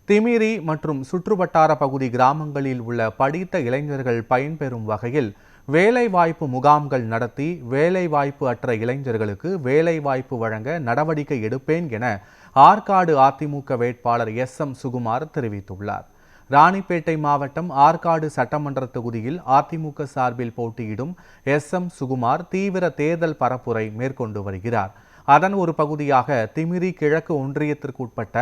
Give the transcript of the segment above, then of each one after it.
திமிரி மற்றும் சுற்றுவட்டார பகுதி கிராமங்களில் உள்ள படித்த இளைஞர்கள் பயன்பெறும் வகையில் வேலைவாய்ப்பு முகாம்கள் நடத்தி வேலைவாய்ப்பு அற்ற இளைஞர்களுக்கு வேலைவாய்ப்பு வழங்க நடவடிக்கை எடுப்பேன் என ஆற்காடு அதிமுக வேட்பாளர் எஸ்.எம். சுகுமார் தெரிவித்துள்ளார். ராணிப்பேட்டை மாவட்டம் ஆற்காடு சட்டமன்ற தொகுதியில் அதிமுக சார்பில் போட்டியிடும் எஸ்.எம். சுகுமார் தீவிர தேர்தல் பரப்புரை மேற்கொண்டு வருகிறார். அதன் ஒரு பகுதியாக திமிரி கிழக்கு ஒன்றியத்திற்குட்பட்ட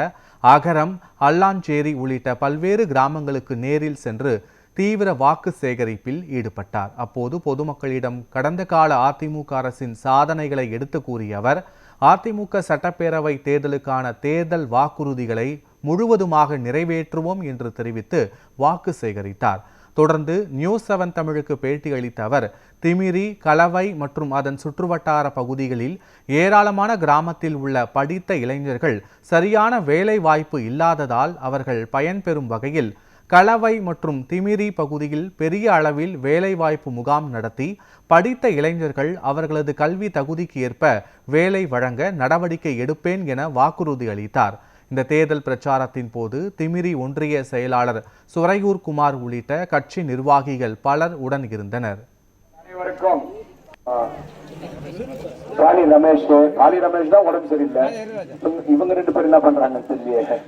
அகரம், அல்லாஞ்சேரி உள்ளிட்ட பல்வேறு கிராமங்களுக்கு நேரில் சென்று தீவிர வாக்கு சேகரிப்பில் ஈடுபட்டார். அப்போது பொதுமக்களிடம் கடந்த கால அதிமுக அரசின் சாதனைகளை எடுத்து கூறிய அவர், அதிமுக சட்டப்பேரவை தேர்தலுக்கான தேர்தல் வாக்குறுதிகளை முழுவதுமாக நிறைவேற்றுவோம் என்று தெரிவித்து வாக்கு சேகரித்தார். தொடர்ந்து நியூஸ்7 தமிழுக்கு பேட்டி அளித்த அவர், திமிரி, கலவை மற்றும் அதன் சுற்றுவட்டார பகுதிகளில் ஏராளமான கிராமத்தில் உள்ள படித்த இளைஞர்கள் சரியான வேலை வாய்ப்பு இல்லாததால் அவர்கள் பயன்பெறும் வகையில் கலவை மற்றும் திமிரி பகுதியில் பெரிய அளவில் வேலைவாய்ப்பு முகாம் நடத்தி படித்த இளைஞர்கள் அவர்களது கல்வி தகுதிக்கு ஏற்ப வேலை வழங்க நடவடிக்கை எடுப்பேன் என வாக்குறுதி அளித்தார். இந்த தேர்தல் பிரச்சாரத்தின் போது திமிரி ஒன்றிய செயலாளர் சுரையூர் குமார் உள்ளிட்ட கட்சி நிர்வாகிகள் பலர் உடன் இருந்தனர். காளி ரமேஷ் தான் உடம்பு சரியில்லை. இவங்க 2 பேரும் என்ன பண்றாங்க தெரியல.